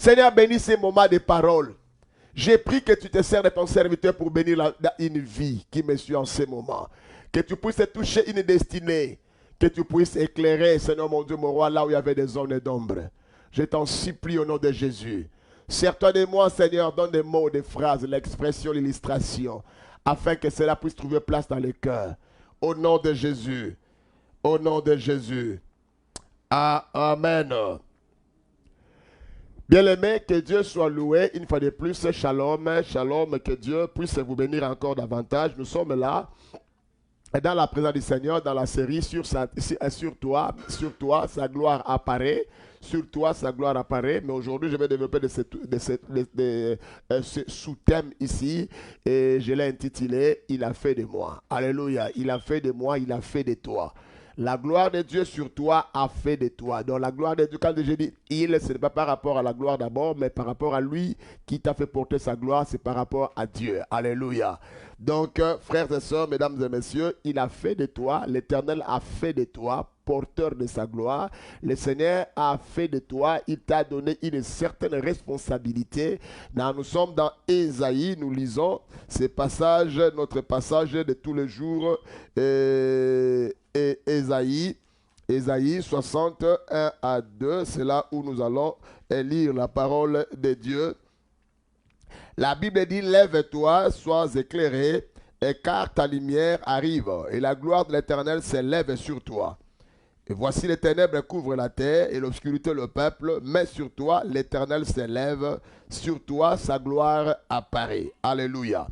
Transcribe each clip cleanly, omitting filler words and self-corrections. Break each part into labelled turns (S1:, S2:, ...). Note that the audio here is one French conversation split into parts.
S1: Seigneur, bénis ces moments de parole. J'ai pris que tu te sers de ton serviteur pour bénir une vie qui me suit en ce moment. Que tu puisses toucher une destinée. Que tu puisses éclairer, Seigneur mon Dieu, mon roi, là où il y avait des zones d'ombre. Je t'en supplie au nom de Jésus. Sers-toi de moi, Seigneur, donne des mots, des phrases, l'expression, l'illustration, afin que cela puisse trouver place dans le cœur. Au nom de Jésus. Au nom de Jésus. Amen. Bien-aimés, que Dieu soit loué une fois de plus. Shalom, shalom, que Dieu puisse vous bénir encore davantage. Nous sommes là, dans la présence du Seigneur, dans la série sur toi, sa gloire apparaît. Sur toi, sa gloire apparaît. Mais aujourd'hui, je vais développer ce sous-thème ici. Et je l'ai intitulé « Il a fait de moi ». Alléluia. Il a fait de moi, il a fait de toi. La gloire de Dieu sur toi a fait de toi. Donc la gloire de Dieu, quand je dis il, ce n'est pas par rapport à la gloire d'abord, mais par rapport à lui qui t'a fait porter sa gloire, c'est par rapport à Dieu. Alléluia. Donc, frères et sœurs, mesdames et messieurs, il a fait de toi, l'Éternel a fait de toi, porteur de sa gloire. Le Seigneur a fait de toi, il t'a donné une certaine responsabilité. Nous sommes dans Ésaïe, nous lisons ce passage, notre passage de tous les jours, Ésaïe 61 à 2, c'est là où nous allons lire la parole de Dieu. La Bible dit, lève-toi, sois éclairé, car ta lumière arrive, et la gloire de l'Éternel s'élève sur toi. Et voici les ténèbres couvrent la terre, et l'obscurité le peuple, mais sur toi, l'Éternel s'élève, sur toi, sa gloire apparaît. Alléluia.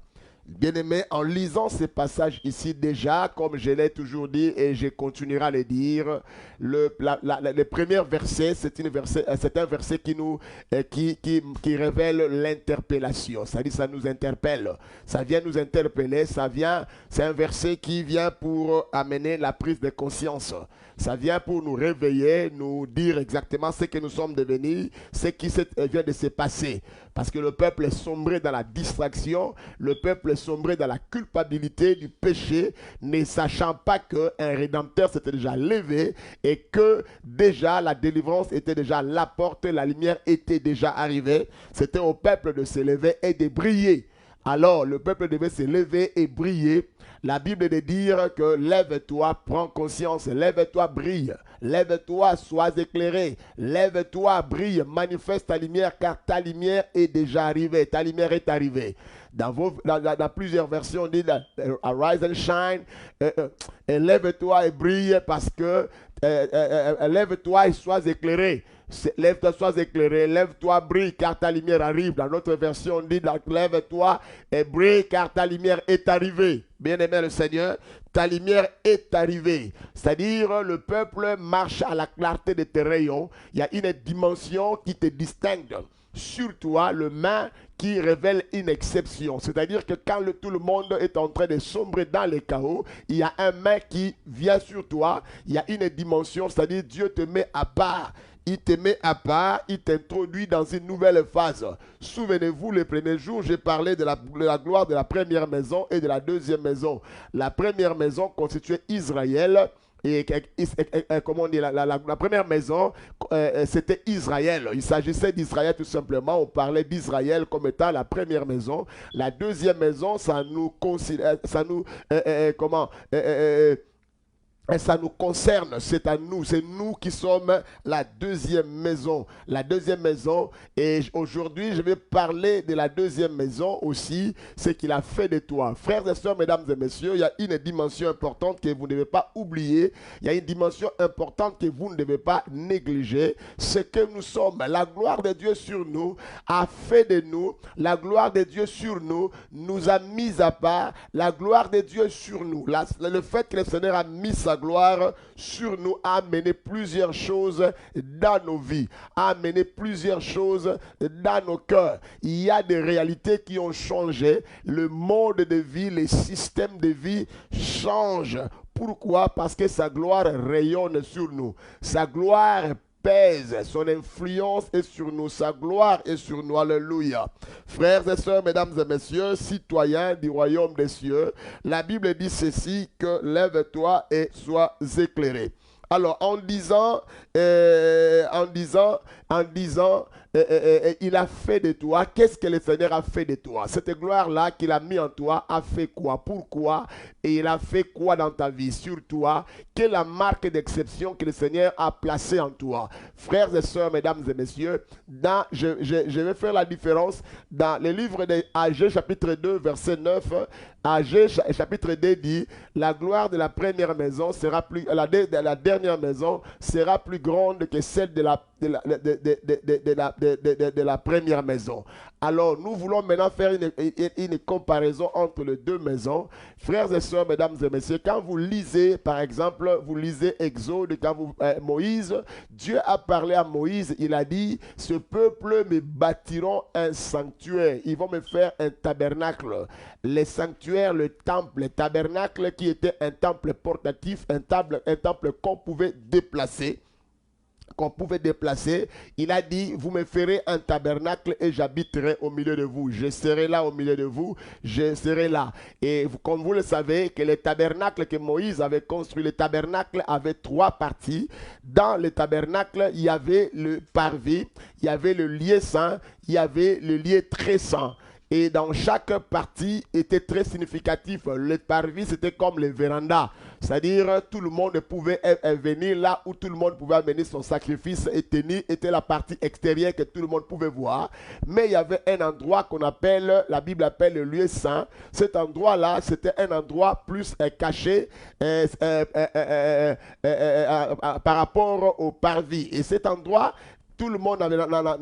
S1: Bien-aimés, en lisant ces passages ici déjà, comme je l'ai toujours dit et je continuerai à le dire, le premier verset, c'est un verset qui révèle l'interpellation. C'est-à-dire ça nous interpelle. Ça vient nous interpeller, c'est un verset qui vient pour amener la prise de conscience. Ça vient pour nous réveiller, nous dire exactement ce que nous sommes devenus, ce qui vient de se passer. Parce que le peuple est sombré dans la distraction, le peuple est sombré dans la culpabilité du péché, ne sachant pas qu'un rédempteur s'était déjà levé et que déjà la délivrance était déjà à la porte, la lumière était déjà arrivée. C'était au peuple de se lever et de briller. Alors le peuple devait se lever et briller. La Bible de dire que lève-toi, prends conscience, lève-toi, brille, lève-toi, sois éclairé, lève-toi, brille, manifeste ta lumière car ta lumière est déjà arrivée, ta lumière est arrivée. Dans plusieurs versions, on dit arise and shine, lève-toi et brille parce que lève-toi et sois éclairé. Lève-toi, sois éclairé, lève-toi, brille, car ta lumière arrive. Dans notre version, on dit lève-toi et brille, car ta lumière est arrivée. Bien-aimé le Seigneur, ta lumière est arrivée. C'est-à-dire, le peuple marche à la clarté de tes rayons. Il y a une dimension qui te distingue. Sur toi, le main qui révèle une exception. C'est-à-dire que quand tout le monde est en train de sombrer dans les chaos, il y a un main qui vient sur toi. Il y a une dimension, c'est-à-dire Dieu te met à part. Il te met à part, il t'introduit dans une nouvelle phase. Souvenez-vous, le premier jour, j'ai parlé de la gloire de la première maison et de la deuxième maison. La première maison constituait Israël. Et comment on dit, la première maison, c'était Israël. Il s'agissait d'Israël tout simplement. On parlait d'Israël comme étant la première maison. La deuxième maison, ça nous considère, ça nous, ça nous concerne, c'est à nous, c'est nous qui sommes la deuxième maison. La deuxième maison, et aujourd'hui je vais parler de la deuxième maison aussi, ce qu'il a fait de toi. Frères et sœurs, mesdames et messieurs, il y a une dimension importante que vous ne devez pas oublier, il y a une dimension importante que vous ne devez pas négliger, c'est que nous sommes, la gloire de Dieu sur nous a fait de nous, la gloire de Dieu sur nous, nous a mis à part, la gloire de Dieu sur nous, le fait que le Seigneur a mis sa gloire sur nous a amené plusieurs choses dans nos vies, a amené plusieurs choses dans nos cœurs. Il y a des réalités qui ont changé. Le mode de vie, les systèmes de vie changent. Pourquoi? Parce que sa gloire rayonne sur nous. Sa gloire pèse, son influence est sur nous, sa gloire est sur nous. Alléluia. Frères et sœurs, mesdames et messieurs, citoyens du royaume des cieux, la Bible dit ceci, que lève-toi et sois éclairé. Alors, en disant en disant, il a fait de toi, qu'est-ce que le Seigneur a fait de toi? Cette gloire-là qu'il a mis en toi a fait quoi? Pourquoi? Et il a fait quoi dans ta vie, sur toi? Quelle est la marque d'exception que le Seigneur a placée en toi? Frères et sœurs, mesdames et messieurs, je vais faire la différence dans le livre d'Agé chapitre 2, verset 9. Agé chapitre 2 dit, la gloire de la première maison sera plus, la dernière maison sera plus grande que celle de la première maison. Alors, nous voulons maintenant faire une comparaison entre les deux maisons. Frères et sœurs, mesdames et messieurs, quand vous lisez, par exemple, vous lisez Exode, quand Moïse, Dieu a parlé à Moïse, il a dit, ce peuple me bâtiront un sanctuaire, ils vont me faire un tabernacle. Les sanctuaires, le temple, le tabernacle qui était un temple portatif, un temple qu'on pouvait déplacer. Il a dit, vous me ferez un tabernacle et j'habiterai au milieu de vous. Je serai là au milieu de vous, je serai là. Et comme vous le savez, que le tabernacle que Moïse avait construit, le tabernacle avait 3 parties. Dans le tabernacle, il y avait le parvis, il y avait le lieu saint, il y avait le lieu très saint. Et dans chaque partie était très significatif. Le parvis, c'était comme le véranda. C'est-à-dire, tout le monde pouvait venir là où tout le monde pouvait amener son sacrifice et tenir. Était la partie extérieure que tout le monde pouvait voir. Mais il y avait un endroit qu'on appelle, la Bible appelle le lieu saint. Cet endroit-là, c'était un endroit plus caché par rapport au parvis. Et cet endroit, tout le monde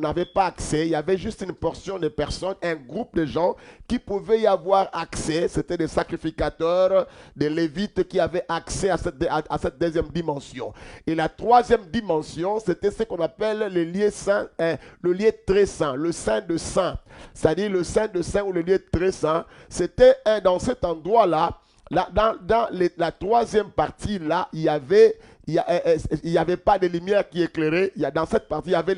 S1: n'avait pas accès. Il y avait juste une portion de personnes, un groupe de gens qui pouvaient y avoir accès. C'était des sacrificateurs, des lévites qui avaient accès à cette deuxième dimension. Et la troisième dimension, c'était ce qu'on appelle le lieu saint, le lieu très saint, le saint de saint. C'est-à-dire le saint de saint ou le lieu très saint. C'était dans cet endroit-là, dans la troisième partie, là, il n'y avait pas de lumière qui éclairait. Dans cette partie, il y avait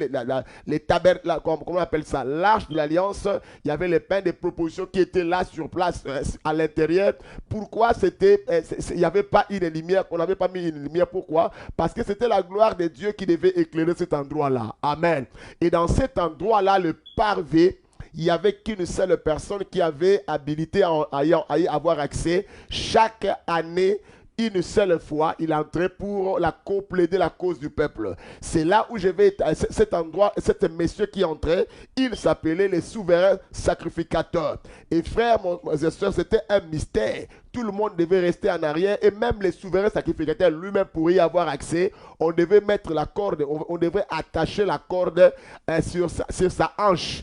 S1: les tabernacles, comment on appelle ça, l'arche de l'alliance. Il y avait les pains de proposition qui étaient là sur place à l'intérieur. Pourquoi il n'y avait pas une lumière, on n'avait pas mis une lumière? Pourquoi? Parce que c'était la gloire de Dieu qui devait éclairer cet endroit-là. Amen. Et dans cet endroit-là, le parvis, il n'y avait qu'une seule personne qui avait habilité à y avoir accès. Chaque année, une seule fois, il entrait pour plaider la cause du peuple. C'est là où je vais, cet endroit, cet monsieur qui entrait, il s'appelait les souverains sacrificateurs. Et frères, mes et sœurs, c'était un mystère. Tout le monde devait rester en arrière et même les souverains sacrificateurs lui-même pour y avoir accès, on devait mettre la corde, on devait attacher la corde sur sa hanche.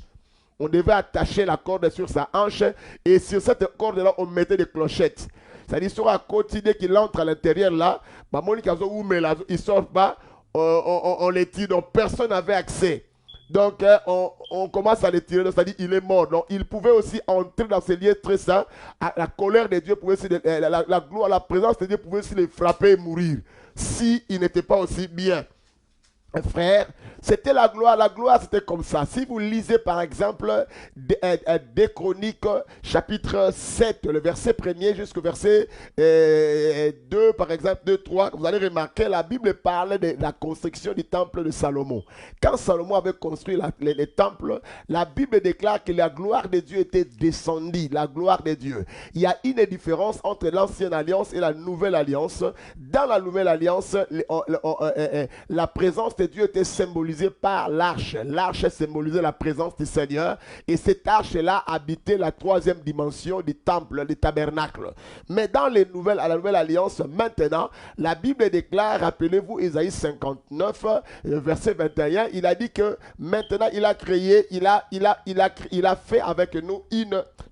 S1: On devait attacher la corde sur sa hanche et sur cette corde-là, on mettait des clochettes. C'est-à-dire, sur un côté, dès qu'il entre à l'intérieur là, il ne sort pas, on les tire, donc personne n'avait accès. Donc, on commence à les tirer, c'est-à-dire il est mort. Donc, il pouvait aussi entrer dans ces lieux très saints. La colère de Dieu pouvait aussi, la gloire, la présence de Dieu pouvait aussi les frapper et mourir, s'il n'était pas aussi bien. Frère, c'était la gloire. La gloire, c'était comme ça. Si vous lisez, par exemple, des Chroniques, chapitre 7, le verset 1er jusqu'au verset 2, par exemple, 2, 3, vous allez remarquer, la Bible parle de la construction du temple de Salomon. Quand Salomon avait construit les temples, la Bible déclare que la gloire de Dieu était descendue, la gloire de Dieu. Il y a une différence entre l'ancienne alliance et la nouvelle alliance. Dans la nouvelle alliance, la présence de Dieu était symbolisée par l'arche. L'arche symbolisait la présence du Seigneur. Et cette arche-là habitait la troisième dimension du temple, du tabernacle. Mais dans la nouvelle alliance, maintenant, la Bible déclare, rappelez-vous, Isaïe 59, verset 21, il a dit que maintenant il a créé, il a fait avec nous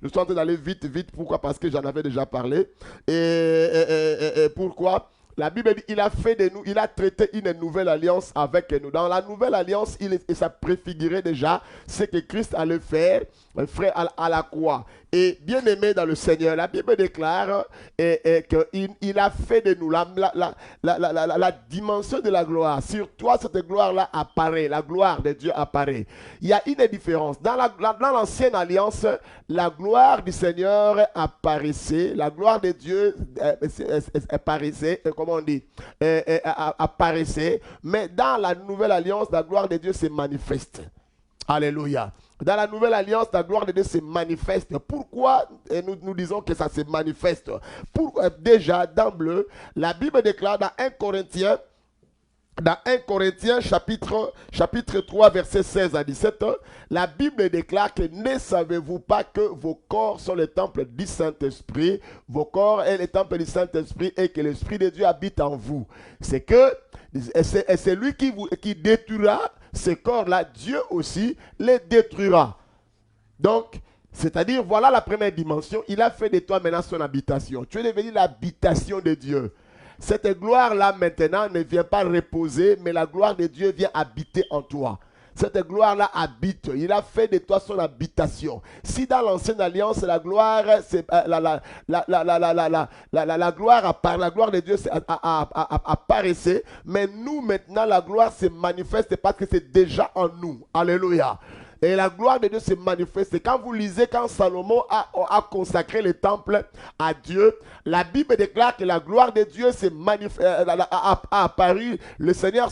S1: nous sommes en train d'aller vite, pourquoi? Parce que j'en avais déjà parlé. Et pourquoi? La Bible dit, il a fait de nous, il a traité une nouvelle alliance avec nous. Dans la nouvelle alliance, ça préfigurait déjà ce que Christ allait faire, frère, à la croix. Et bien aimé dans le Seigneur, la Bible déclare qu'il a fait de nous la dimension de la gloire. Sur toi, cette gloire-là apparaît, la gloire de Dieu apparaît. Il y a une différence. Dans l'ancienne alliance, la gloire du Seigneur apparaissait, la gloire de Dieu apparaissait, comment on dit, apparaissait, mais dans la nouvelle alliance, la gloire de Dieu se manifeste. Alléluia. Dans la nouvelle alliance, la gloire de Dieu se manifeste. Pourquoi nous disons que ça se manifeste? Déjà, d'emblée, la Bible déclare dans 1 Corinthiens, chapitre 3, versets 16 à 17, la Bible déclare que ne savez-vous pas que vos corps sont le temple du Saint-Esprit, vos corps est le temple du Saint-Esprit et que l'Esprit de Dieu habite en vous. C'est lui qui détruira ces corps-là, Dieu aussi les détruira. Donc, c'est-à-dire, voilà la première dimension. Il a fait de toi maintenant son habitation. Tu es devenu l'habitation de Dieu. Cette gloire-là maintenant ne vient pas reposer, mais la gloire de Dieu vient habiter en toi. Cette gloire-là habite. Il a fait de toi son habitation. Si dans l'ancienne alliance, la gloire, la gloire de Dieu apparaissait, mais nous maintenant, la gloire se manifeste parce que c'est déjà en nous. Alléluia. Et la gloire de Dieu se manifeste. Quand vous lisez, quand Salomon a consacré le temple à Dieu, la Bible déclare que la gloire de Dieu a apparu. Le Seigneur,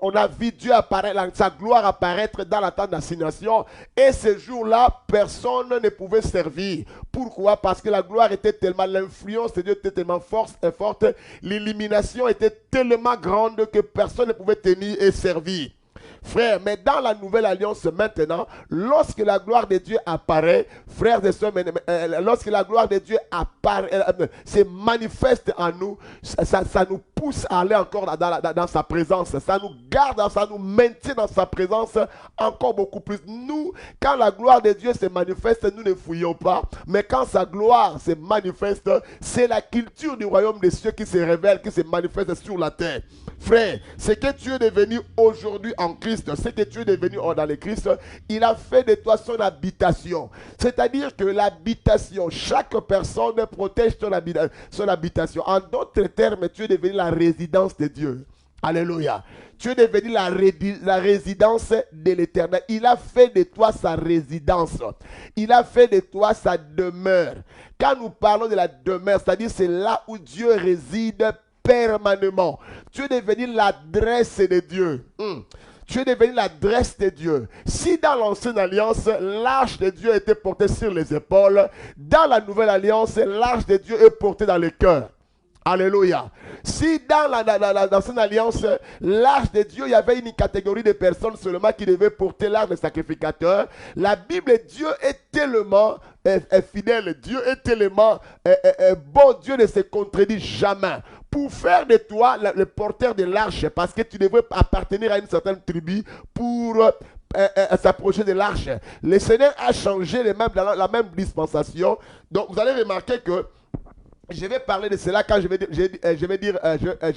S1: on a vu Dieu apparaître, sa gloire apparaître dans la tente d'assignation. Et ce jour-là, personne ne pouvait servir. Pourquoi? Parce que la gloire était tellement, l'influence de Dieu était tellement forte, l'illumination était tellement grande que personne ne pouvait tenir et servir. Frère, mais dans la nouvelle alliance maintenant, lorsque la gloire de Dieu apparaît, frères et sœurs, lorsque la gloire de Dieu apparaît, se manifeste en nous, ça nous pousse à aller encore dans sa présence. Ça nous garde, ça nous maintient dans sa présence encore beaucoup plus. Nous, quand la gloire de Dieu se manifeste, nous ne fouillons pas. Mais quand sa gloire se manifeste, c'est la culture du royaume des cieux qui se révèle, qui se manifeste sur la terre. Frère, ce que tu es devenu aujourd'hui en Christ, ce que tu es devenu dans le Christ, il a fait de toi son habitation. C'est-à-dire que l'habitation, chaque personne protège son habitation. En d'autres termes, tu es devenu la résidence de Dieu. Alléluia. Tu es devenu la résidence de l'Éternel. Il a fait de toi sa résidence. Il a fait de toi sa demeure. Quand nous parlons de la demeure, c'est-à-dire c'est là où Dieu réside permanemment. Tu es devenu l'adresse de Dieu. Tu es devenu l'adresse de Dieu. Si dans l'ancienne alliance, l'arche de Dieu était portée sur les épaules, dans la nouvelle alliance, l'arche de Dieu est portée dans le cœur. Alléluia. Si dans l'ancienne alliance, l'arche de Dieu, il y avait une catégorie de personnes seulement qui devaient porter l'arche des sacrificateurs, la Bible, Dieu est tellement fidèle, Dieu est tellement bon, Dieu ne se contredit jamais. Pour faire de toi le porteur de l'arche, parce que tu devais appartenir à une certaine tribu pour s'approcher de l'arche. Le Seigneur a changé la même dispensation. Donc vous allez remarquer que je vais parler de cela quand je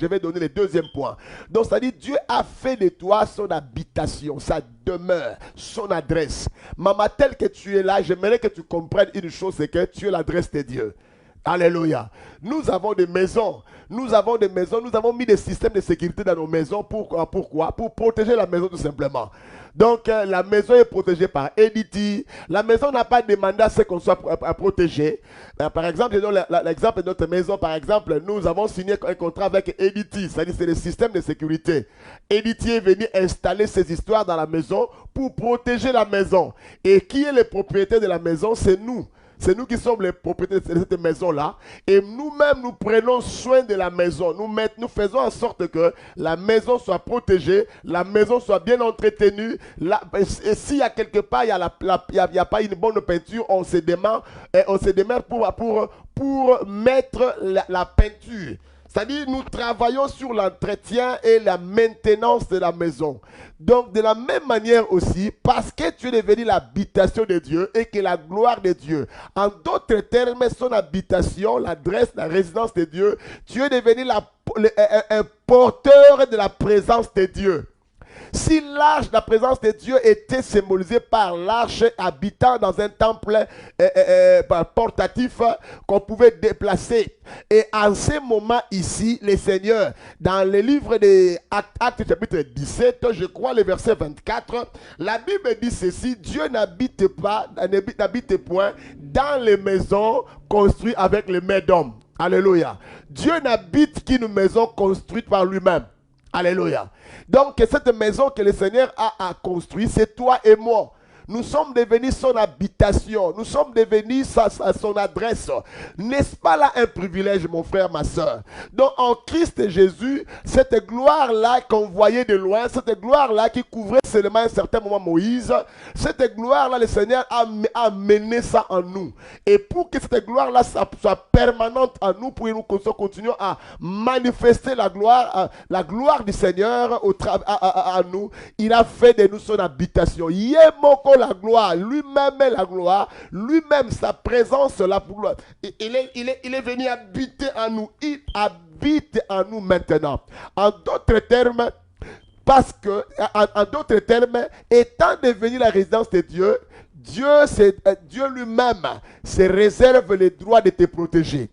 S1: vais donner le deuxième point. Donc, c'est-à-dire, Dieu a fait de toi son habitation, sa demeure, son adresse. Maman, tel que tu es là, j'aimerais que tu comprennes une chose, c'est que tu es l'adresse de Dieu. Alléluia. Nous avons des maisons. Nous avons mis des systèmes de sécurité dans nos maisons. Pourquoi? Pour protéger la maison tout simplement. Donc, la maison est protégée par Edity. La maison n'a pas demandé à ce qu'on soit protégé. Par exemple, je donne l'exemple de notre maison. Par exemple, nous avons signé un contrat avec Edity. C'est-à-dire c'est le système de sécurité. Edity est venu installer ces histoires dans la maison pour protéger la maison. Et qui est le propriétaire de la maison? C'est nous. C'est nous qui sommes les propriétaires de cette maison-là. Et nous-mêmes, nous prenons soin de la maison. Nous faisons en sorte que la maison soit protégée, la maison soit bien entretenue. Et s'il y a quelque part, il n'y a pas une bonne peinture, on se démarre pour mettre la peinture. C'est-à-dire, nous travaillons sur l'entretien et la maintenance de la maison. Donc, de la même manière aussi, parce que tu es devenu l'habitation de Dieu et que la gloire de Dieu, en d'autres termes, son habitation, l'adresse, la résidence de Dieu, tu es devenu un porteur de la présence de Dieu. Si l'arche, la présence de Dieu était symbolisée par l'arche habitant dans un temple portatif qu'on pouvait déplacer. Et en ce moment ici, les seigneurs, dans le livre des Actes chapitre 17, je crois le verset 24, la Bible dit ceci: Dieu n'habite point dans les maisons construites avec les mains d'hommes. Alléluia. Dieu n'habite qu'une maison construite par lui-même. Alléluia. Donc cette maison que le Seigneur a construite, c'est toi et moi. Nous sommes devenus son habitation. Nous sommes devenus son adresse. N'est-ce pas là un privilège, mon frère, ma soeur? Donc en Christ Jésus, cette gloire-là qu'on voyait de loin, cette gloire-là qui couvrait seulement à un certain moment Moïse, cette gloire-là, le Seigneur a amené ça en nous. Et pour que cette gloire-là soit permanente en nous, pour que nous continuions à manifester la gloire du Seigneur à nous, il a fait de nous son habitation. Yemoko la gloire, lui-même est la gloire, lui-même sa présence là pour gloire. Il est venu habiter en nous, il habite en nous maintenant. En d'autres termes, parce que, en d'autres termes, étant devenu la résidence de Dieu, Dieu lui-même se réserve le droit de te protéger.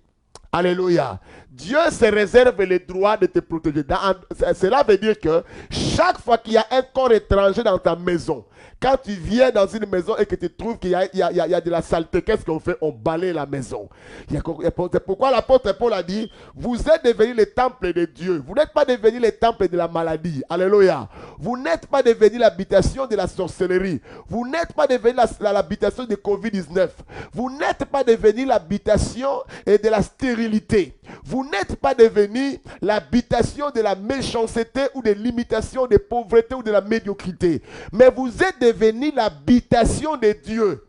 S1: Alléluia. Dieu se réserve le droit de te protéger. Cela veut dire que chaque fois qu'il y a un corps étranger dans ta maison, quand tu viens dans une maison et que tu trouves qu'il y a de la saleté, qu'est-ce qu'on fait? On balaye la maison. C'est pourquoi l'apôtre Paul a dit, vous êtes devenus le temple de Dieu. Vous n'êtes pas devenus le temple de la maladie. Alléluia. Vous n'êtes pas devenus l'habitation de la sorcellerie. Vous n'êtes pas devenus l'habitation de Covid-19. Vous n'êtes pas devenus l'habitation de la stérilité. Vous n'êtes pas devenus l'habitation de la méchanceté ou de l'imitation de pauvreté ou de la médiocrité. Mais vous êtes devenus l'habitation de Dieu.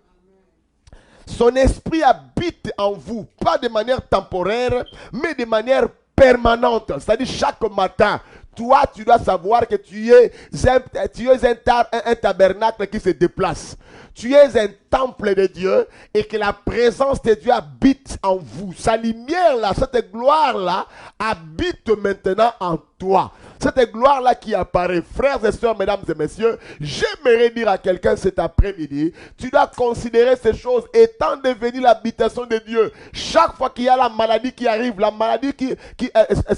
S1: Son esprit habite en vous, pas de manière temporaire, mais de manière permanente. C'est-à-dire chaque matin, toi, tu dois savoir que tu es un tabernacle qui se déplace. Tu es un temple de Dieu et que la présence de Dieu habite en vous. Sa lumière-là, cette gloire-là, habite maintenant en toi. Cette gloire-là qui apparaît, frères et sœurs, mesdames et messieurs, j'aimerais dire à quelqu'un cet après-midi, tu dois considérer ces choses étant devenues l'habitation de Dieu. Chaque fois qu'il y a la maladie qui arrive, la maladie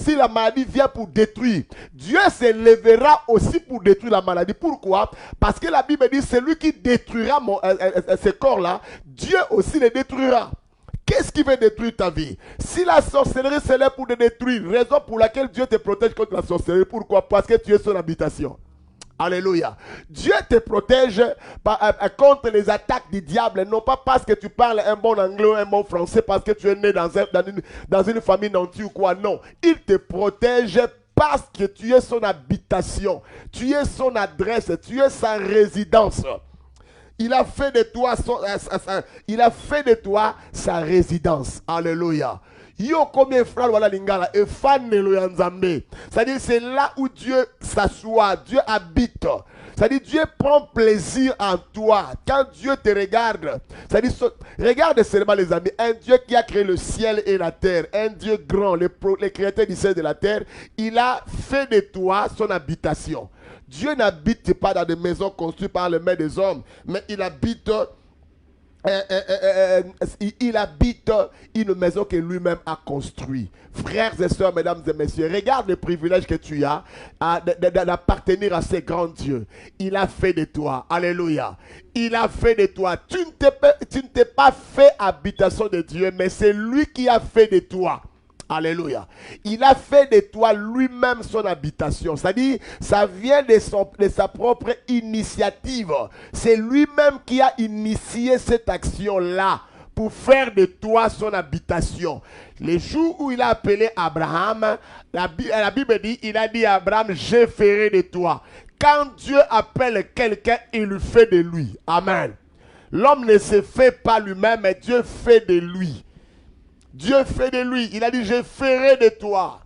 S1: si la maladie vient pour détruire, Dieu se lèvera aussi pour détruire la maladie. Pourquoi? Parce que la Bible dit, celui qui détruira ce corps-là, Dieu aussi le détruira. Qu'est-ce qui veut détruire ta vie? Si la sorcellerie c'est là pour te détruire, raison pour laquelle Dieu te protège contre la sorcellerie. Pourquoi? Parce que tu es son habitation. Alléluia. Dieu te protège contre les attaques du diable, non pas parce que tu parles un bon anglais ou un bon français, parce que tu es né dans une famille nantie ou quoi. Non. Il te protège parce que tu es son habitation. Tu es son adresse. Tu es sa résidence. Il a fait de toi sa résidence. Alléluia. Yo combien frère voilà lingala et fan nzambe. C'est-à-dire c'est là où Dieu s'assoit, Dieu habite. C'est-à-dire Dieu prend plaisir en toi. Quand Dieu te regarde, c'est-à-dire regarde seulement les amis, un Dieu qui a créé le ciel et la terre, un Dieu grand, les créateurs du ciel et de la terre, il a fait de toi son habitation. Dieu n'habite pas dans des maisons construites par les mains des hommes, mais il habite une maison que lui-même a construite. Frères et sœurs, mesdames et messieurs, regarde le privilège que tu as d'appartenir à ce grand Dieu. Il a fait de toi. Alléluia. Il a fait de toi. Tu ne t'es pas fait habitation de Dieu, mais c'est lui qui a fait de toi. Alléluia. Il a fait de toi lui-même son habitation. C'est-à-dire, ça vient de sa propre initiative. C'est lui-même qui a initié cette action-là pour faire de toi son habitation. Les jours où il a appelé Abraham, la Bible dit, il a dit à Abraham, je ferai de toi. Quand Dieu appelle quelqu'un, il lui fait de lui. Amen. L'homme ne se fait pas lui-même, mais Dieu fait de lui. Dieu fait de lui. Il a dit, je ferai de toi.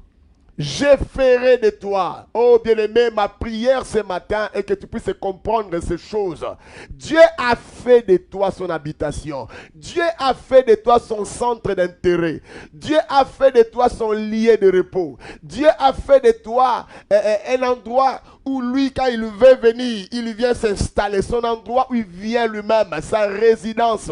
S1: Je ferai de toi. Oh bien-aimé, ma prière ce matin est que tu puisses comprendre ces choses. Dieu a fait de toi son habitation. Dieu a fait de toi son centre d'intérêt. Dieu a fait de toi son lieu de repos. Dieu a fait de toi un endroit où lui, quand il veut venir, il vient s'installer. Son endroit où il vient lui-même, sa résidence.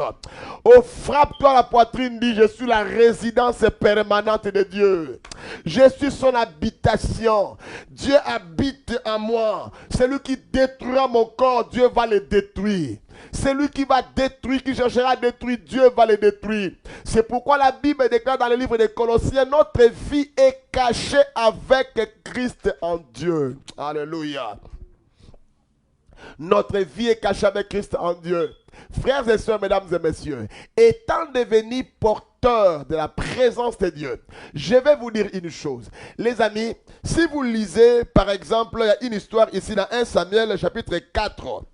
S1: Oh, frappe-toi la poitrine, dis, je suis la résidence permanente de Dieu. Je suis son habitation. Dieu habite en moi. Celui qui détruira mon corps, Dieu va le détruire. Celui qui va détruire, qui cherchera à détruire, Dieu va le détruire. C'est pourquoi la Bible déclare dans le livre des Colossiens, notre vie est cachée avec Christ en Dieu. Alléluia. Notre vie est cachée avec Christ en Dieu. Frères et sœurs, mesdames et messieurs, étant devenus porteurs de la présence de Dieu, je vais vous dire une chose. Les amis, si vous lisez, par exemple, il y a une histoire ici dans 1 Samuel chapitre 4.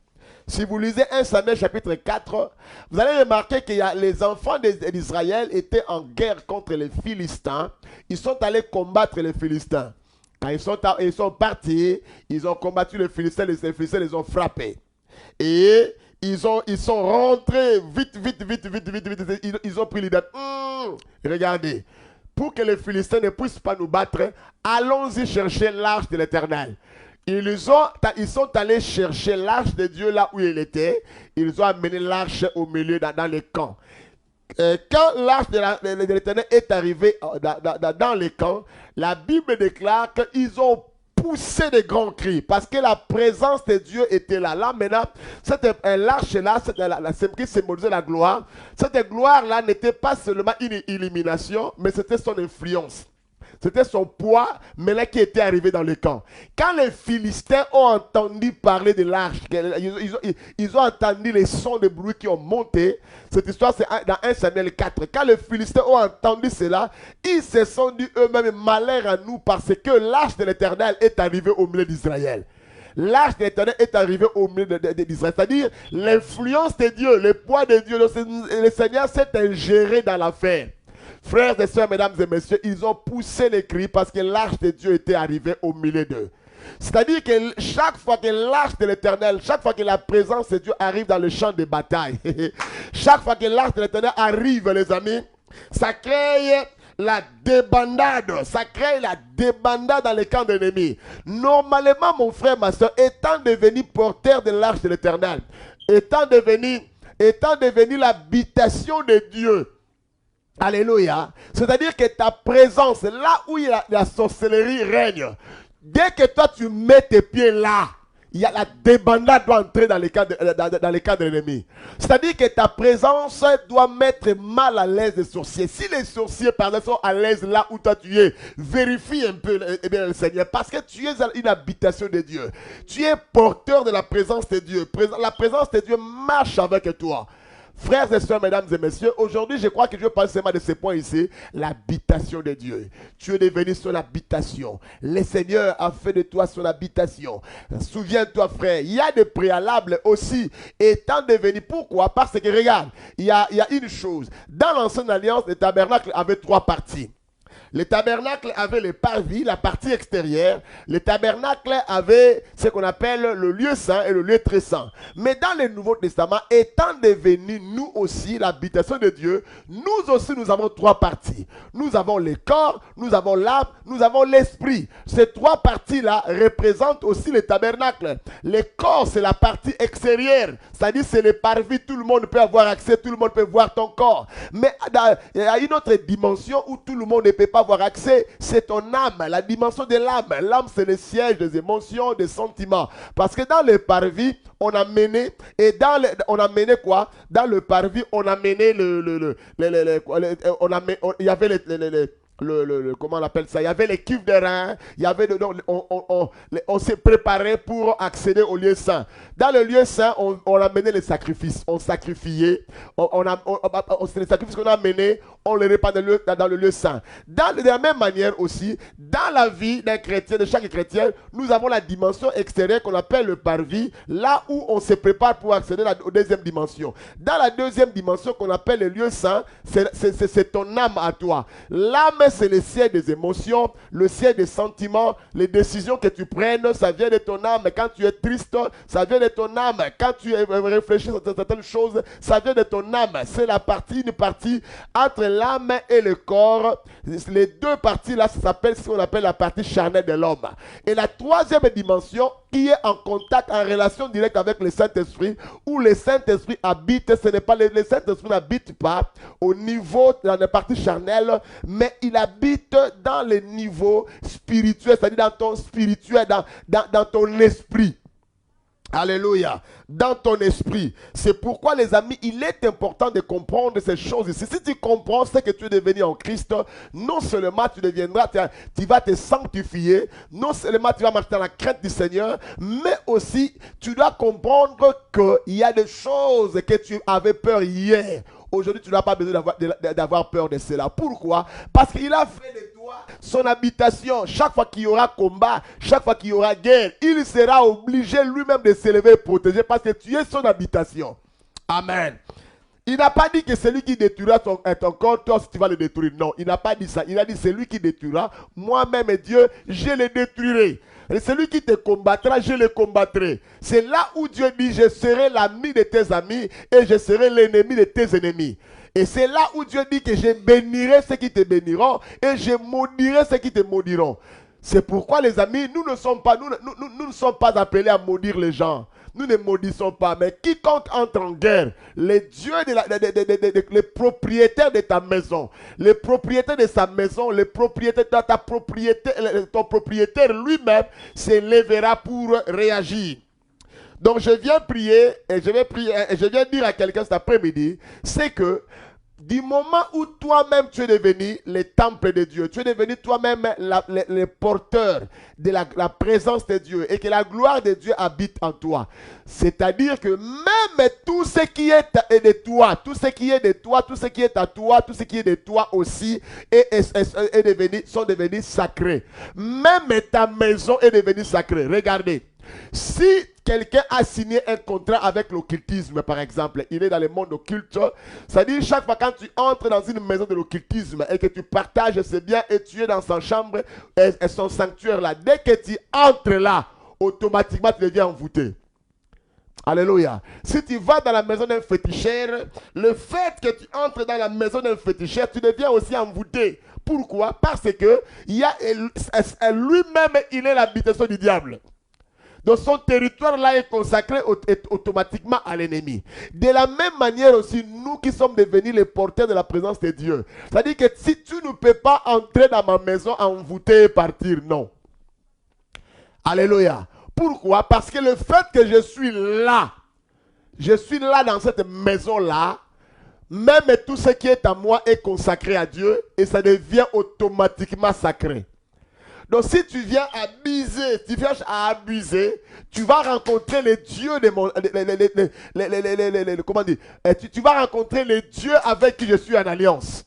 S1: Si vous lisez 1 Samuel chapitre 4, vous allez remarquer que les enfants d'Israël étaient en guerre contre les Philistins. Ils sont allés combattre les Philistins. Quand ils sont partis, ils ont combattu les Philistins les ont frappés. Et ils sont rentrés vite. Ils ont pris l'idée. Regardez, pour que les Philistins ne puissent pas nous battre, allons-y chercher l'arche de l'Éternel. Ils sont allés chercher l'arche de Dieu là où il était. Ils ont amené l'arche au milieu dans les camps. Quand l'arche de l'Éternel est arrivée dans les camps, la Bible déclare qu'ils ont poussé des grands cris parce que la présence de Dieu était là. Là maintenant, l'arche là, c'est qui symbolisait la gloire. Cette gloire-là n'était pas seulement une illumination, mais c'était son influence. C'était son poids, mais là qui était arrivé dans le camp. Quand les Philistins ont entendu parler de l'arche, ils ont entendu les sons de bruit qui ont monté. Cette histoire, c'est dans 1 Samuel 4. Quand les Philistins ont entendu cela, ils se sont dit eux-mêmes, malheur à nous, parce que l'arche de l'Éternel est arrivée au milieu d'Israël. L'arche de l'Éternel est arrivée au milieu d'Israël. C'est-à-dire l'influence de Dieu, le poids de Dieu. Le Seigneur s'est ingéré dans l'affaire. Frères et sœurs, mesdames et messieurs, ils ont poussé les cris parce que l'arche de Dieu était arrivée au milieu d'eux. C'est-à-dire que chaque fois que l'arche de l'Éternel, chaque fois que la présence de Dieu arrive dans le champ de bataille, chaque fois que l'arche de l'Éternel arrive, les amis, ça crée la débandade. Ça crée la débandade dans les camps d'ennemis. Normalement, mon frère, ma soeur, étant devenu porteur de l'arche de l'Éternel, étant devenu l'habitation de Dieu, alléluia. C'est-à-dire que ta présence, là où la sorcellerie règne, dès que toi tu mets tes pieds là, il y a la débandade doit entrer dans les cas de l'ennemi. C'est-à-dire que ta présence doit mettre mal à l'aise les sorciers. Si les sorciers, par exemple, sont à l'aise là où toi tu es, vérifie un peu le Seigneur. Parce que tu es une habitation de Dieu. Tu es porteur de la présence de Dieu. La présence de Dieu marche avec toi. Frères et sœurs, mesdames et messieurs, aujourd'hui, je crois que Dieu parle seulement de ce point ici, l'habitation de Dieu. Tu es devenu son habitation. Le Seigneur a fait de toi son habitation. Souviens-toi, frère, il y a des préalables aussi, étant devenu. Pourquoi? Parce que, regarde, il y a une chose. Dans l'Ancienne Alliance, le tabernacle avait 3 parties. Le tabernacle avait le parvis, la partie extérieure. Le tabernacle avait ce qu'on appelle le lieu saint et le lieu très saint. Mais dans le Nouveau Testament, étant devenu nous aussi l'habitation de Dieu, nous aussi nous avons 3 parties. Nous avons le corps, nous avons l'âme, nous avons l'esprit. Ces 3 parties-là représentent aussi le tabernacle. Le corps, c'est la partie extérieure. C'est-à-dire c'est le parvis, tout le monde peut avoir accès, tout le monde peut voir ton corps. Mais il y a une autre dimension où tout le monde ne peut pas avoir accès, c'est ton âme, la dimension de l'âme. L'âme, c'est le siège des émotions, des sentiments. Parce que dans le parvis, on a mené, on a mené quoi? Dans le parvis, on a mené il y avait comment on appelle ça? Il y avait les cuves de reins, il y avait on s'est préparé pour accéder au lieu saint. Dans le lieu saint, on a mené les sacrifices, on sacrifiait, c'est les sacrifices qu'on a menés, on les répand dans le lieu saint. De la même manière aussi, dans la vie d'un chrétien, de chaque chrétien, nous avons la dimension extérieure qu'on appelle le parvis, là où on se prépare pour accéder à la deuxième dimension. Dans la deuxième dimension qu'on appelle le lieu saint, c'est ton âme à toi. L'âme c'est le siège des émotions, le siège des sentiments, les décisions que tu prennes, ça vient de ton âme. Quand tu es triste, ça vient de ton âme. Quand tu réfléchis sur certaines choses, ça vient de ton âme. C'est une partie entre l'âme et le corps. Les deux parties là, ça s'appelle ce qu'on appelle la partie charnelle de l'homme. Et la troisième dimension qui est en contact, en relation directe avec le Saint-Esprit, où le Saint-Esprit habite, ce n'est pas le Saint-Esprit n'habite pas au niveau dans la partie charnelle, mais il habite dans le niveau spirituel, c'est-à-dire dans ton spirituel, dans ton esprit. Alléluia. Dans ton esprit. C'est pourquoi, les amis, il est important de comprendre ces choses ici. Si tu comprends ce que tu es devenu en Christ, non seulement tu deviendras, tu vas te sanctifier, non seulement tu vas marcher dans la crainte du Seigneur, mais aussi tu dois comprendre qu'il y a des choses que tu avais peur hier. Aujourd'hui, tu n'as pas besoin d'avoir peur de cela. Pourquoi? Parce qu'il a fait de toi son habitation. Chaque fois qu'il y aura combat, chaque fois qu'il y aura guerre, il sera obligé lui-même de s'élever et protéger parce que tu es son habitation. Amen. Il n'a pas dit que celui qui détruira ton corps, toi aussi tu vas le détruire. Non, il n'a pas dit ça. Il a dit celui qui détruira, moi-même Dieu, je le détruirai. Et celui qui te combattra, je le combattrai. C'est là où Dieu dit, je serai l'ami de tes amis et je serai l'ennemi de tes ennemis. Et c'est là où Dieu dit que je bénirai ceux qui te béniront et je maudirai ceux qui te maudiront. C'est pourquoi, les amis, nous ne sommes pas appelés à maudire les gens. Nous ne maudissons pas, mais quiconque entre en guerre, les dieux, les propriétaires de ta maison, les propriétaires de sa maison, les propriétaires de ta propriété, ton propriétaire lui-même s'élèvera pour réagir. Donc je viens prier et je viens dire à quelqu'un cet après-midi, c'est que du moment où toi-même tu es devenu le temple de Dieu, tu es devenu toi-même le porteur de la présence de Dieu et que la gloire de Dieu habite en toi. C'est-à-dire que même tout ce qui est de toi, tout ce qui est de toi, tout ce qui est à toi, tout ce qui est de toi aussi sont devenus sacrés. Même ta maison est devenue sacrée. Regardez. Si quelqu'un a signé un contrat avec l'occultisme, par exemple, il est dans le monde occulte, c'est-à-dire chaque fois quand tu entres dans une maison de l'occultisme et que tu partages ses biens et tu es dans sa chambre et son sanctuaire là, dès que tu entres là, automatiquement tu deviens envoûté. Alléluia. Si tu vas dans la maison d'un féticheur, le fait que tu entres dans la maison d'un féticheur, tu deviens aussi envoûté. Pourquoi? Parce que lui-même, il est l'habitation du diable. Donc son territoire là est consacré automatiquement à l'ennemi. De la même manière aussi, nous qui sommes devenus les porteurs de la présence de Dieu. C'est-à-dire que si tu ne peux pas entrer dans ma maison, envoûter et partir, non. Alléluia. Pourquoi? Parce que le fait que je suis là dans cette maison-là, même tout ce qui est à moi est consacré à Dieu et ça devient automatiquement sacré. Donc si tu viens abuser, tu vas rencontrer les dieux de mon... comment dire? Tu vas rencontrer les dieux avec qui je suis en alliance.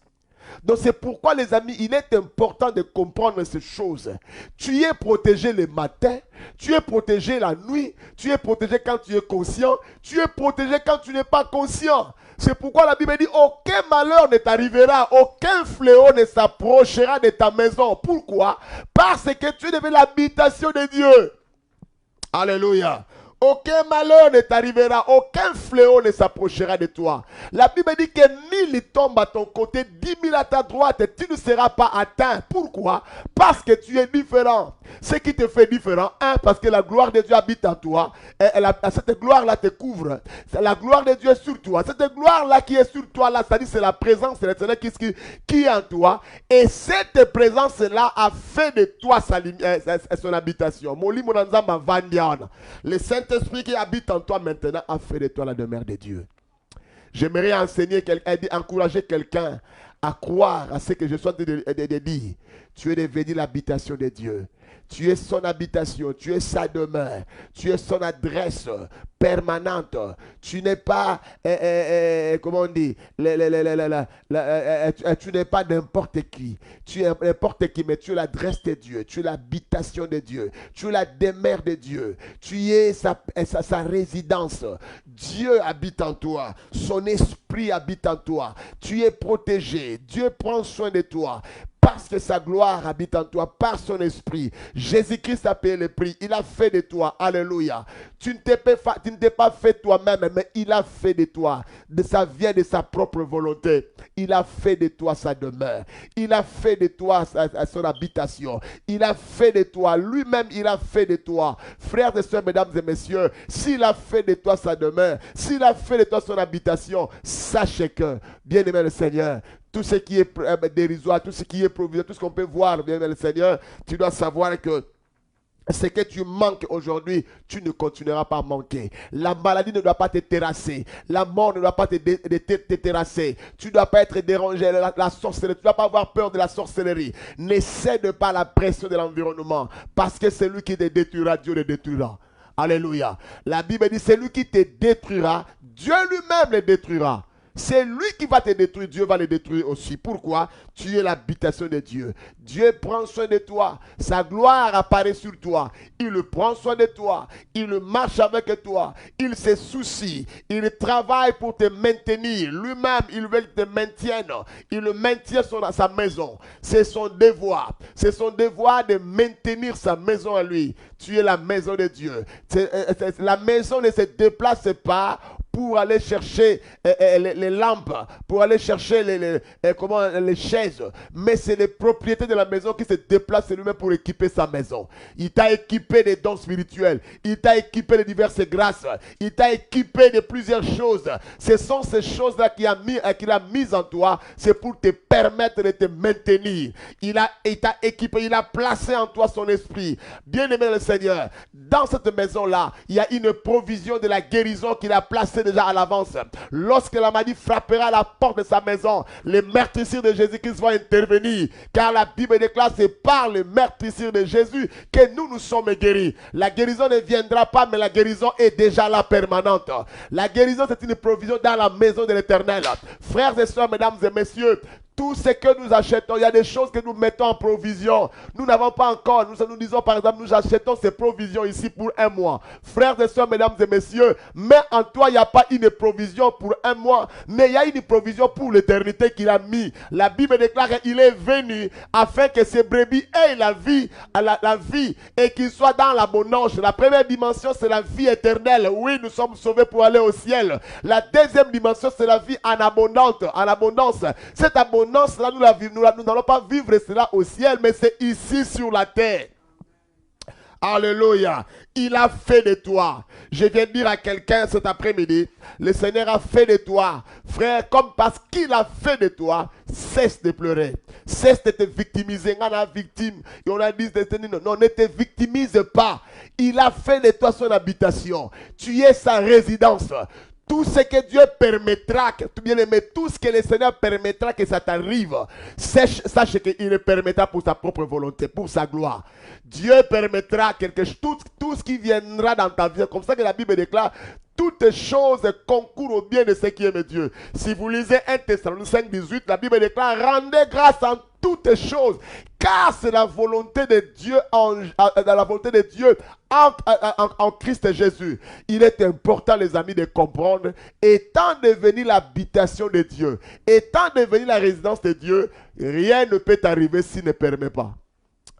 S1: Donc c'est pourquoi, les amis, il est important de comprendre ces choses. Tu es protégé le matin, tu es protégé la nuit, tu es protégé quand tu es conscient, tu es protégé quand tu n'es pas conscient. C'est pourquoi la Bible dit, aucun malheur ne t'arrivera, aucun fléau ne s'approchera de ta maison. Pourquoi? Parce que tu es devenu l'habitation de Dieu. Alléluia. Aucun malheur ne t'arrivera, aucun fléau ne s'approchera de toi. La Bible dit que 1000 tombent à ton côté, 10 000 à ta droite, et tu ne seras pas atteint. Pourquoi? Parce que tu es différent. Ce qui te fait différent, parce que la gloire de Dieu habite en toi, et cette gloire-là te couvre. La gloire de Dieu est sur toi. Cette gloire-là qui est sur toi, là, c'est-à-dire c'est la présence de l'Éternel qui est en toi. Et cette présence-là a fait de toi son habitation. Le Saint-Esprit qui habite en toi maintenant a fait de toi la demeure de Dieu. J'aimerais encourager quelqu'un à croire à ce que je suis en train de dire. Tu es devenu l'habitation de Dieu. Tu es son habitation, tu es sa demeure, tu es son adresse permanente. Tu n'es pas, comment on dit, tu n'es pas n'importe qui. Tu es n'importe qui, mais tu es l'adresse de Dieu, tu es l'habitation de Dieu, tu es la demeure de Dieu, tu es sa résidence. Dieu habite en toi, son esprit habite en toi. Tu es protégé, Dieu prend soin de toi. parce que sa gloire habite en toi par son esprit. Jésus-Christ a payé le prix. Il a fait de toi. Alléluia. Tu ne t'es pas fait toi-même, mais il a fait de toi. Ça vient de sa propre volonté. Il a fait de toi sa demeure. Il a fait de toi son habitation. Il a fait de toi. Lui-même, il a fait de toi. Frères et sœurs, mesdames et messieurs, s'il a fait de toi sa demeure, s'il a fait de toi son habitation, sachez que, bien-aimé le Seigneur, tout ce qui est dérisoire, tout ce qui est provisoire, tout ce qu'on peut voir, bien le Seigneur, tu dois savoir que ce que tu manques aujourd'hui, tu ne continueras pas à manquer. La maladie ne doit pas te terrasser. La mort ne doit pas te terrasser. Tu ne dois pas être dérangé. La sorcellerie, tu ne dois pas avoir peur de la sorcellerie. Ne cède pas à la pression de l'environnement. Parce que celui qui te détruira, Dieu le détruira. Alléluia. La Bible dit, celui qui te détruira, Dieu lui-même le détruira. C'est lui qui va te détruire, Dieu va le détruire aussi. Pourquoi? Tu es l'habitation de Dieu. Dieu prend soin de toi. Sa gloire apparaît sur toi. Il prend soin de toi. Il marche avec toi. Il se soucie. Il travaille pour te maintenir. Lui-même, il veut que tu te maintiennes. Il maintient sa maison. C'est son devoir. C'est son devoir de maintenir sa maison à lui. Tu es la maison de Dieu. La maison ne se déplace pas pour aller chercher les lampes, pour aller chercher les chaises. Mais c'est les propriétés de la maison qui se déplacent lui-même pour équiper sa maison. Il t'a équipé des dons spirituels. Il t'a équipé de diverses grâces. Il t'a équipé de plusieurs choses. Ce sont ces choses-là qu'il a mises en toi. C'est pour te permettre de te maintenir. Il t'a équipé, il a placé en toi son esprit. Bien-aimé le Seigneur, dans cette maison-là, il y a une provision de la guérison qu'il a placée déjà à l'avance. Lorsque la maladie frappera à la porte de sa maison, les meurtrissures de Jésus-Christ vont intervenir. Car la Bible déclare, c'est par les meurtrissures de Jésus que nous sommes guéris. La guérison ne viendra pas, mais la guérison est déjà là permanente. La guérison, c'est une provision dans la maison de l'Éternel. Frères et sœurs, mesdames et messieurs, tout ce que nous achetons, il y a des choses que nous mettons en provision. Nous n'avons pas encore, nous disons par exemple, nous achetons ces provisions ici pour un mois. Frères et sœurs, mesdames et messieurs, mais en toi, il n'y a pas une provision pour un mois, mais il y a une provision pour l'éternité qu'il a mis. La Bible déclare qu'il est venu afin que ces brebis aient la vie, la vie et qu'ils soient dans l'abondance. La première dimension, c'est la vie éternelle. Oui, nous sommes sauvés pour aller au ciel. La deuxième dimension, c'est la vie en abondance. Cette abondance, là, nous n'allons pas vivre cela au ciel, mais c'est ici sur la terre. Alléluia. Il a fait de toi. Je viens de dire à quelqu'un cet après-midi, le Seigneur a fait de toi. Frère, comme parce qu'il a fait de toi, cesse de pleurer. Cesse de te victimiser. On a victime. Et on a dit, non, ne te victimise pas. Il a fait de toi son habitation. Tu es sa résidence. Tout ce que Dieu permettra, tout ce que le Seigneur permettra que ça t'arrive, sache qu'il le permettra pour sa propre volonté, pour sa gloire. Dieu permettra quelque chose, tout ce qui viendra dans ta vie. Comme ça que la Bible déclare, toutes choses concourent au bien de ceux qui aiment Dieu. Si vous lisez 1 Thessaloniciens 5:18, la Bible déclare, rendez grâce en toutes choses, car c'est la volonté de Dieu en Christ Jésus. Il est important, les amis, de comprendre, étant devenu l'habitation de Dieu, étant devenu la résidence de Dieu, rien ne peut t'arriver s'il ne permet pas.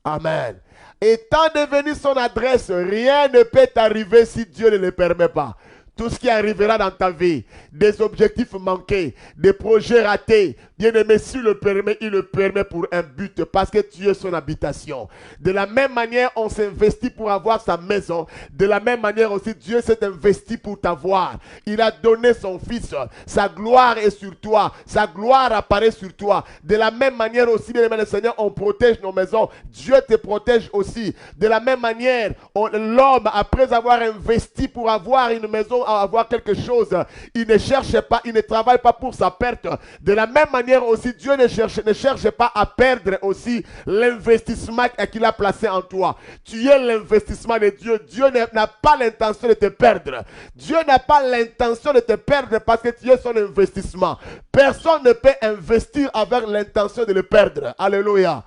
S1: Amen. Étant devenu son adresse, rien ne peut t'arriver si Dieu ne le permet pas. Tout ce qui arrivera dans ta vie, des objectifs manqués, des projets ratés, bien aimé, s'il le permet, il le permet pour un but, parce que tu es son habitation. De la même manière, on s'investit pour avoir sa maison. De la même manière aussi, Dieu s'est investi pour t'avoir. Il a donné son Fils. Sa gloire est sur toi. Sa gloire apparaît sur toi. De la même manière aussi, bien aimé le Seigneur, on protège nos maisons. Dieu te protège aussi. De la même manière, l'homme, après avoir investi pour avoir une maison, avoir quelque chose, il ne cherche pas, il ne travaille pas pour sa perte. De la même manière aussi, Dieu ne cherche pas à perdre aussi l'investissement qu'il a placé en toi. Tu es l'investissement de Dieu. Dieu n'a pas l'intention de te perdre. Dieu n'a pas l'intention de te perdre parce que tu es son investissement. Personne ne peut investir avec l'intention de le perdre. Alléluia.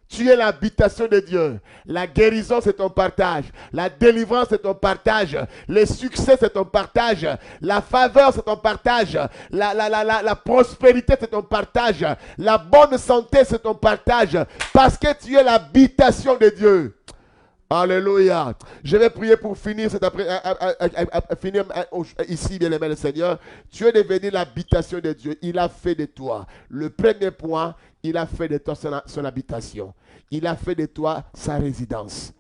S1: Tu es l'habitation de Dieu. La guérison, c'est ton partage. La délivrance, c'est ton partage. Le succès, c'est ton partage. La faveur, c'est ton partage. La prospérité, c'est ton partage. La bonne santé, c'est ton partage. Parce que tu es l'habitation de Dieu. Alléluia. Je vais prier pour finir, finir ici, bien-aimé le Seigneur. Tu es devenu l'habitation de Dieu. Il a fait de toi. Le premier point, il a fait de toi son habitation. Il a fait de toi sa résidence.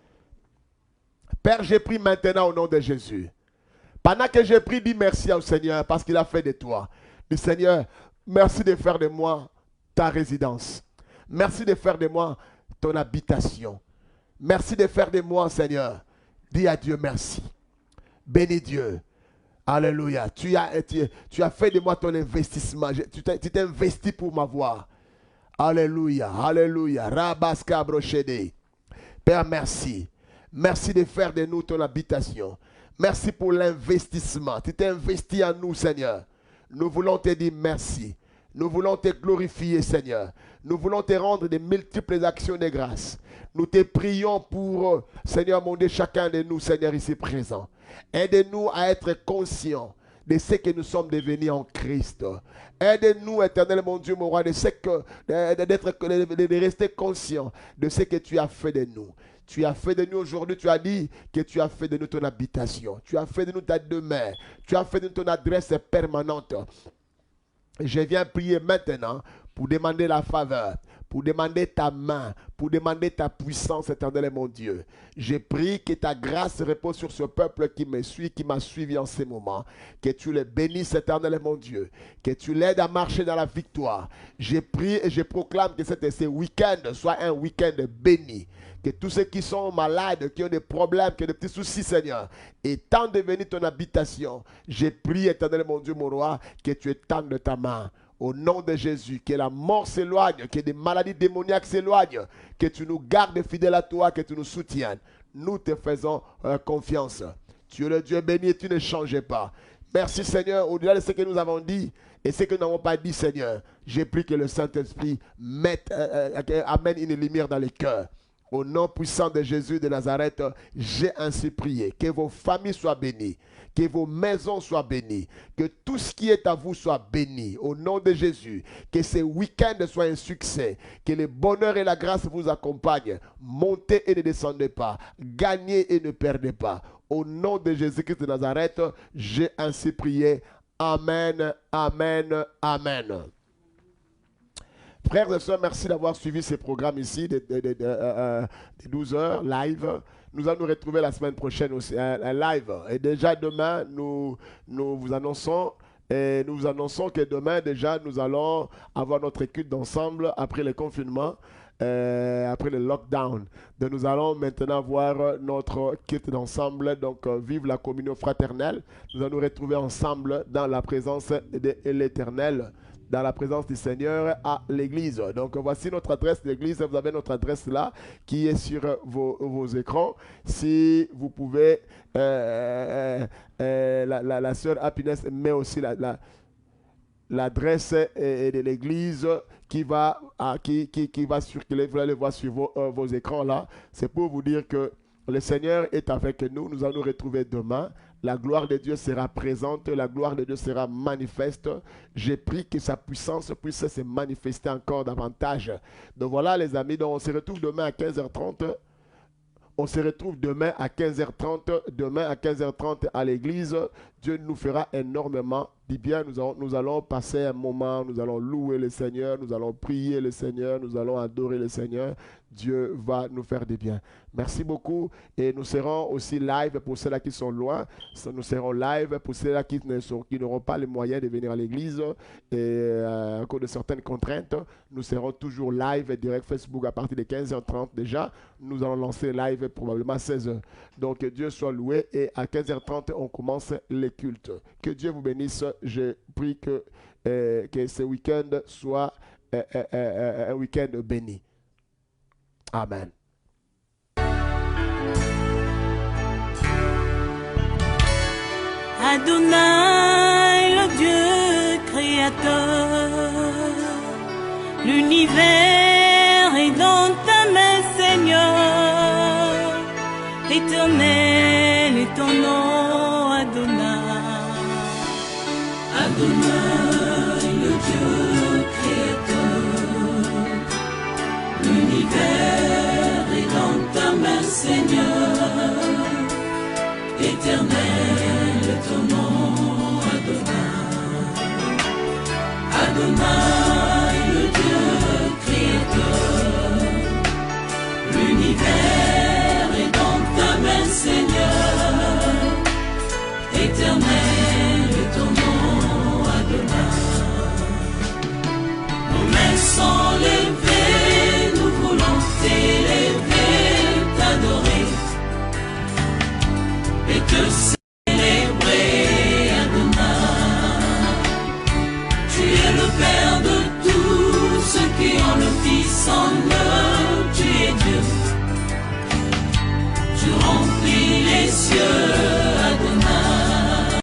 S1: Père, j'ai pris maintenant au nom de Jésus. Pendant que j'ai pris, dis merci au Seigneur parce qu'il a fait de toi. Dis Seigneur, merci de faire de moi ta résidence. Merci de faire de moi ton habitation. Merci de faire de moi, Seigneur. Dis à Dieu merci. Bénis Dieu. Alléluia. Tu as fait de moi ton investissement. Tu t'es investi pour m'avoir. Alléluia. Alléluia. Rabaska brochede. Père, merci. Merci de faire de nous ton habitation. Merci pour l'investissement. Tu t'es investi en nous, Seigneur. Nous voulons te dire merci. Nous voulons te glorifier, Seigneur. Nous voulons te rendre de multiples actions de grâce. Nous te prions pour, Seigneur mon Dieu, chacun de nous, Seigneur, ici présent. Aide-nous à être conscients de ce que nous sommes devenus en Christ. Aide-nous, éternel mon Dieu, mon roi, de rester conscients de ce que tu as fait de nous. Tu as fait de nous aujourd'hui, tu as dit que tu as fait de nous ton habitation. Tu as fait de nous ta demeure. Tu as fait de nous ton adresse permanente. Je viens prier maintenant pour demander la faveur, pour demander ta main, pour demander ta puissance, éternel mon Dieu. Je prie que ta grâce repose sur ce peuple qui me suit, qui m'a suivi en ces moments. Que tu le bénisses, éternel mon Dieu. Que tu l'aides à marcher dans la victoire. Je prie et je proclame que ce week-end soit un week-end béni. Que tous ceux qui sont malades, qui ont des problèmes, qui ont des petits soucis, Seigneur, étant devenu ton habitation, je prie, éternel mon Dieu, mon roi, que tu étendes de ta main. Au nom de Jésus, que la mort s'éloigne, que des maladies démoniaques s'éloignent, que tu nous gardes fidèles à toi, que tu nous soutiennes. Nous te faisons confiance. Tu es le Dieu béni et tu ne changes pas. Merci Seigneur, au-delà de ce que nous avons dit et ce que nous n'avons pas dit, Seigneur, j'ai pris que le Saint-Esprit amène une lumière dans les cœurs. Au nom puissant de Jésus de Nazareth, j'ai ainsi prié. Que vos familles soient bénies. Que vos maisons soient bénies. Que tout ce qui est à vous soit béni. Au nom de Jésus. Que ce week-end soit un succès. Que le bonheur et la grâce vous accompagnent. Montez et ne descendez pas. Gagnez et ne perdez pas. Au nom de Jésus-Christ de Nazareth, j'ai ainsi prié. Amen, amen, amen. Frères et sœurs, merci d'avoir suivi ces programmes ici de 12 heures live. Nous allons nous retrouver la semaine prochaine aussi, live. Et déjà demain, nous vous annonçons que demain déjà nous allons avoir notre culte d'ensemble après le confinement, après le lockdown. Donc nous allons maintenant voir notre culte d'ensemble. Donc vive la communion fraternelle. Nous allons nous retrouver ensemble dans la présence de l'Éternel. Dans la présence du Seigneur à l'église. Donc voici notre adresse d'église. Vous avez notre adresse là qui est sur vos écrans. Si vous pouvez, la sœur Happiness met aussi l'adresse de l'église qui va circuler. Vous allez voir sur vos écrans là. C'est pour vous dire que le Seigneur est avec nous. Nous allons nous retrouver demain. La gloire de Dieu sera présente, la gloire de Dieu sera manifeste. J'ai pris que sa puissance puisse se manifester encore davantage. Donc voilà les amis, donc on se retrouve demain à 15h30. On se retrouve demain à 15h30. Demain à 15h30 à l'église. Dieu nous fera énormément du bien. Nous allons passer un moment, nous allons louer le Seigneur, nous allons prier le Seigneur, nous allons adorer le Seigneur. Dieu va nous faire du bien. Merci beaucoup. Et nous serons aussi live pour ceux-là qui sont loin. Nous serons live pour ceux-là qui n'auront pas les moyens de venir à l'église. Et à cause de certaines contraintes, nous serons toujours live direct Facebook à partir de 15h30 déjà. Nous allons lancer live probablement à 16h. Donc Dieu soit loué. Et à 15h30, on commence les cultes. Que Dieu vous bénisse. Je prie que ce week-end soit un week-end béni. Amen.
S2: Adonai, le Dieu créateur, l'univers est dans ta main. ton nom, Adonai.
S3: Adonai, le Dieu créateur, l'univers est dans ta main, Seigneur. Éternel, ton nom, Adonai. Adonai, le Dieu créateur, l'univers est dans ta main, Seigneur. Éternel, ton nom, Adonai. Nos mains sont levées, nous voulons t'élever, t'adorer et te